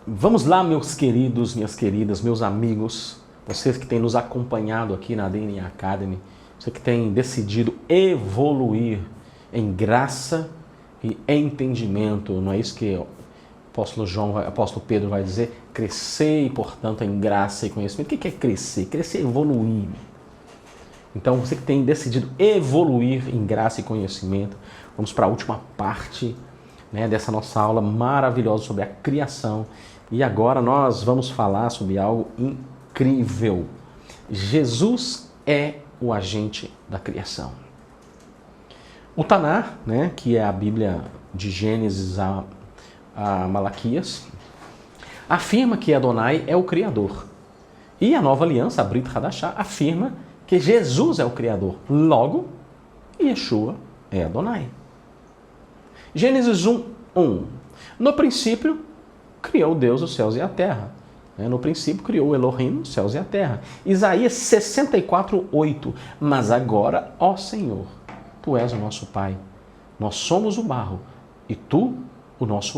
Vamos lá, meus queridos, minhas queridas, meus amigos, vocês que têm nos acompanhado aqui na DNA Academy, você que tem decidido evoluir em graça e entendimento, não é isso que o apóstolo Pedro vai dizer? Crescer, portanto, em graça e conhecimento. O que é crescer? Crescer é evoluir. Então, você que tem decidido evoluir em graça e conhecimento, vamos para a última parte, né, dessa nossa aula maravilhosa sobre a criação. E agora nós vamos falar sobre algo incrível. Jesus é o agente da criação. O Taná, né, que é a Bíblia de Gênesis a Malaquias, afirma que Adonai é o Criador. E a Nova Aliança, a Brit Hadashah, afirma que Jesus é o Criador. Logo, Yeshua é Adonai. Gênesis 1:1. No princípio, criou Deus os céus e a terra. No princípio, criou Elohim os céus e a terra. Isaías 64:8. Mas agora, ó Senhor, Tu és o nosso Pai. Nós somos o barro, e Tu, o nosso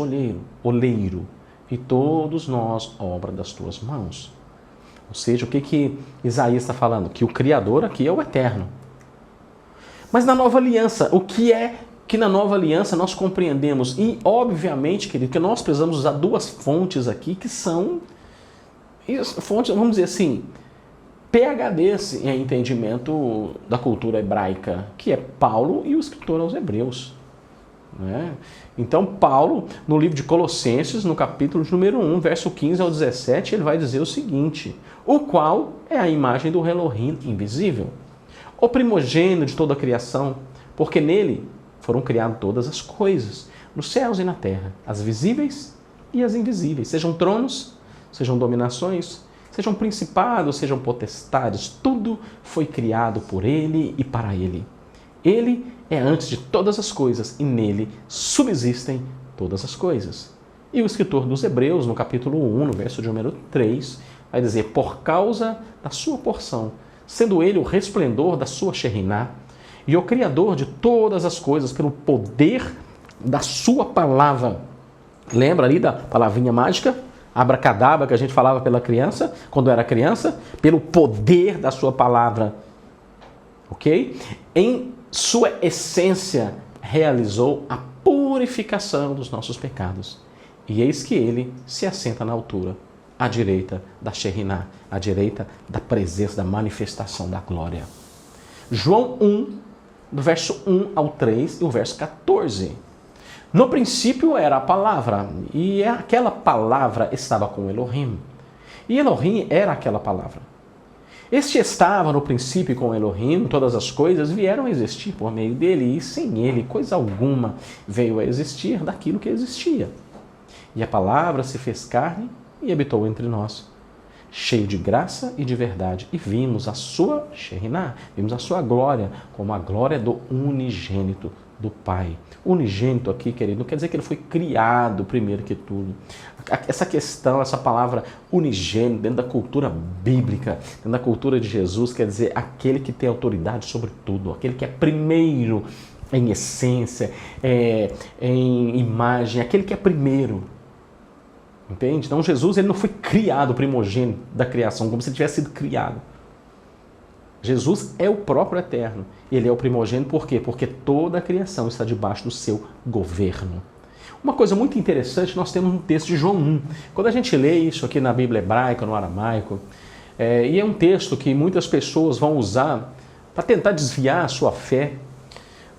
oleiro, e todos nós, obra das Tuas mãos. Ou seja, o que Isaías está falando? Que o Criador aqui é o Eterno. Mas na Nova Aliança, o que é que na Nova Aliança nós compreendemos? E, obviamente, querido, que nós precisamos usar duas fontes aqui, que são fontes, vamos dizer assim, PhDs em entendimento da cultura hebraica, que é Paulo e o escritor aos Hebreus. Né? Então, Paulo, no livro de Colossenses, no capítulo número 1, verso 15 ao 17, ele vai dizer o seguinte: o qual é a imagem do Elohim invisível, o primogênito de toda a criação, porque nele foram criadas todas as coisas, nos céus e na terra, as visíveis e as invisíveis, sejam tronos, sejam dominações, sejam principados, sejam potestades, tudo foi criado por ele e para ele. Ele é antes de todas as coisas e nele subsistem todas as coisas. E o escritor dos Hebreus, no capítulo 1, no verso de número 3, vai dizer: por causa da sua porção, sendo ele o resplendor da sua Shekhinah, e o Criador de todas as coisas, pelo poder da sua palavra. Lembra ali da palavrinha mágica? Abracadabra, que a gente falava pela criança, quando era criança? Pelo poder da sua palavra. Ok? Em sua essência, realizou a purificação dos nossos pecados. E eis que ele se assenta na altura, à direita da Shekhinah, à direita da presença, da manifestação da glória. João 1, do verso 1 ao 3 e o verso 14. No princípio era a palavra, e aquela palavra estava com Elohim. E Elohim era aquela palavra. Este estava no princípio com Elohim, todas as coisas vieram a existir por meio dele, e sem ele coisa alguma veio a existir daquilo que existia. E a palavra se fez carne e habitou entre nós, cheio de graça e de verdade, e vimos a sua Shekhinah, vimos a sua glória, como a glória do unigênito do Pai. Unigênito aqui, querido, não quer dizer que ele foi criado primeiro que tudo. Essa questão, essa palavra unigênito, dentro da cultura bíblica, dentro da cultura de Jesus, quer dizer aquele que tem autoridade sobre tudo, aquele que é primeiro em essência, em imagem, aquele que é primeiro. Entende? Então Jesus, ele não foi criado primogênito da criação, como se ele tivesse sido criado. Jesus é o próprio Eterno. Ele é o primogênito por quê? Porque toda a criação está debaixo do seu governo. Uma coisa muito interessante, nós temos um texto de João 1. Quando a gente lê isso aqui na Bíblia hebraica, no aramaico, e é um texto que muitas pessoas vão usar para tentar desviar a sua fé,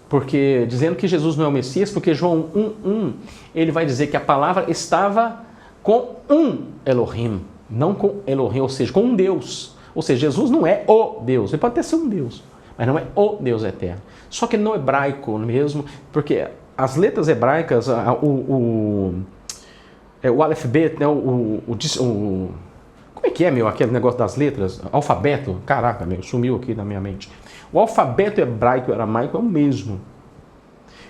porque dizendo que Jesus não é o Messias, porque João 1:1, ele vai dizer que a palavra estava com um Elohim, não com Elohim, ou seja, com um Deus. Ou seja, Jesus não é o Deus, ele pode até ser um Deus, mas não é o Deus eterno. Só que no hebraico mesmo, porque as letras hebraicas, o alfabeto, né, como é que é, meu, aquele negócio das letras? Alfabeto? Caraca, meu, sumiu aqui na minha mente. O alfabeto hebraico e aramaico é o mesmo.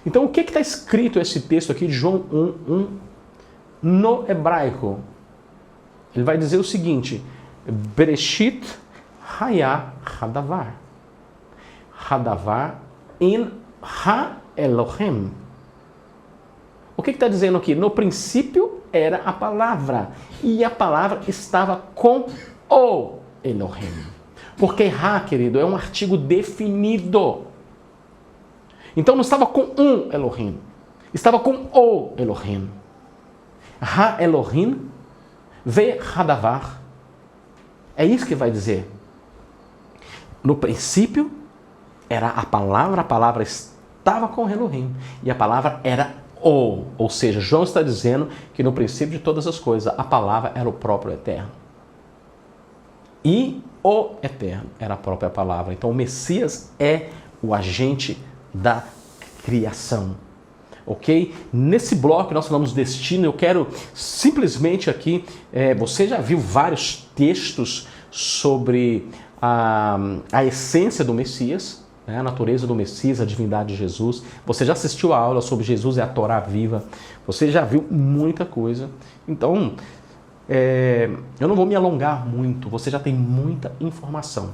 Então, o que está escrito esse texto aqui de João 1:1 no hebraico? Ele vai dizer o seguinte: Bereshit Hayah Hadavar. Hadavar in Ha Elohim. O que está dizendo aqui? No princípio era a palavra. E a palavra estava com o Elohim. Porque Ra, querido, é um artigo definido. Então não estava com um Elohim. Estava com o Elohim. Ha Elohim ve Hadavar. É isso que vai dizer. No princípio era a palavra estava com Elohim. E a palavra era o. Ou seja, João está dizendo que no princípio de todas as coisas, a palavra era o próprio Eterno. E o Eterno era a própria palavra. Então o Messias é o agente da criação. Ok? Nesse bloco nós falamos destino, eu quero simplesmente aqui, você já viu vários textos sobre a essência do Messias, né? A natureza do Messias, a divindade de Jesus. Você já assistiu a aula sobre Jesus e a Torá viva, você já viu muita coisa. Então, eu não vou me alongar muito, você já tem muita informação.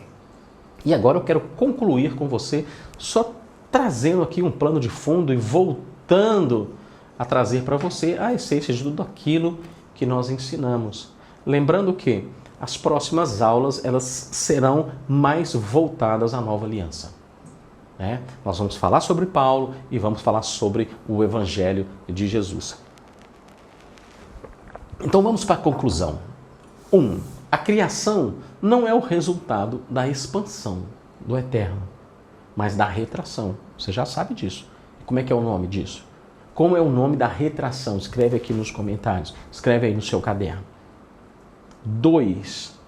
E agora eu quero concluir com você, só trazendo aqui um plano de fundo e voltando a trazer para você a essência de tudo aquilo que nós ensinamos. Lembrando que as próximas aulas elas serão mais voltadas à nova aliança. Né? Nós vamos falar sobre Paulo e vamos falar sobre o Evangelho de Jesus. Então vamos para a conclusão. 1. A criação não é o resultado da expansão do Eterno, mas da retração. Você já sabe disso. Como é que é o nome disso? Como é o nome da retração? Escreve aqui nos comentários. Escreve aí no seu caderno. 2.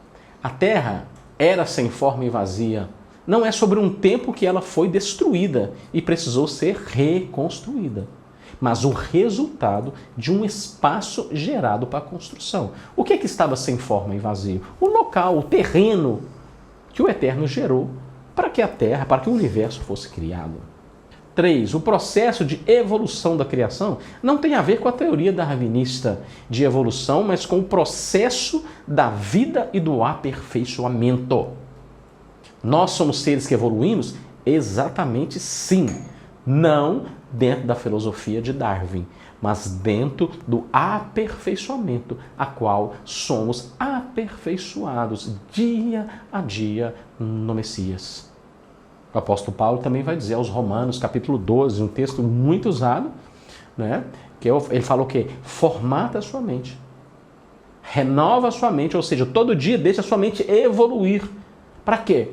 A terra era sem forma e vazia. Não é sobre um tempo que ela foi destruída e precisou ser reconstruída, mas o resultado de um espaço gerado para a construção. O que estava sem forma e vazio? O local, o terreno que o Eterno gerou para que a Terra, para que o universo fosse criado. 3. O processo de evolução da criação não tem a ver com a teoria darwinista de evolução, mas com o processo da vida e do aperfeiçoamento. Nós somos seres que evoluímos? Exatamente sim. Não dentro da filosofia de Darwin, mas dentro do aperfeiçoamento, a qual somos aperfeiçoados dia a dia no Messias. O apóstolo Paulo também vai dizer aos Romanos, capítulo 12, um texto muito usado, né? Que ele falou que formata a sua mente, renova a sua mente, ou seja, todo dia deixa a sua mente evoluir. Para quê?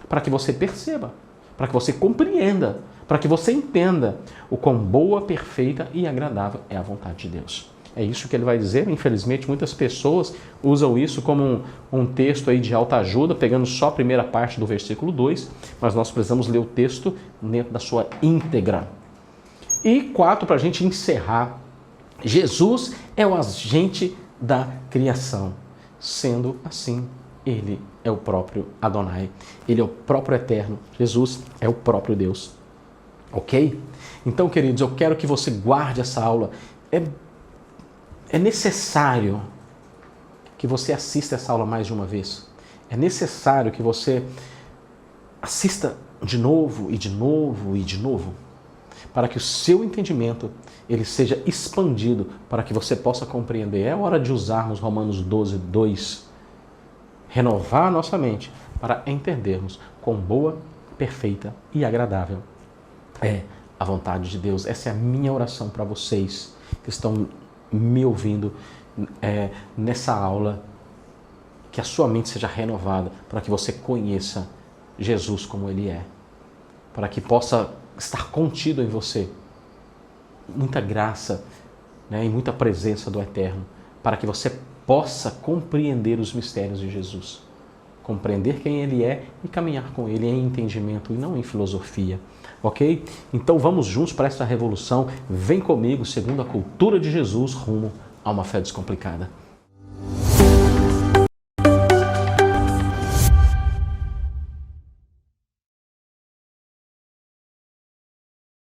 Para que você perceba, para que você compreenda, para que você entenda o quão boa, perfeita e agradável é a vontade de Deus. É isso que ele vai dizer. Infelizmente, muitas pessoas usam isso como um texto aí de alta ajuda, pegando só a primeira parte do versículo 2, mas nós precisamos ler o texto dentro da sua íntegra. E 4, para a gente encerrar, Jesus é o agente da criação. Sendo assim, ele é o próprio Adonai, ele é o próprio Eterno, Jesus é o próprio Deus. Ok? Então, queridos, eu quero que você guarde essa aula. É necessário que você assista essa aula mais de uma vez. É necessário que você assista de novo e de novo e de novo, para que o seu entendimento ele seja expandido, para que você possa compreender. É hora de usarmos Romanos 12, 2, renovar a nossa mente para entendermos quão boa, perfeita e agradável é a vontade de Deus. Essa é a minha oração para vocês que estão me ouvindo nessa aula, que a sua mente seja renovada para que você conheça Jesus como Ele é, para que possa estar contido em você muita graça, né, e muita presença do Eterno, para que você possa compreender os mistérios de Jesus, compreender quem Ele é e caminhar com Ele em entendimento e não em filosofia. Ok? Então vamos juntos para essa revolução. Vem comigo, segundo a cultura de Jesus, rumo a uma fé descomplicada.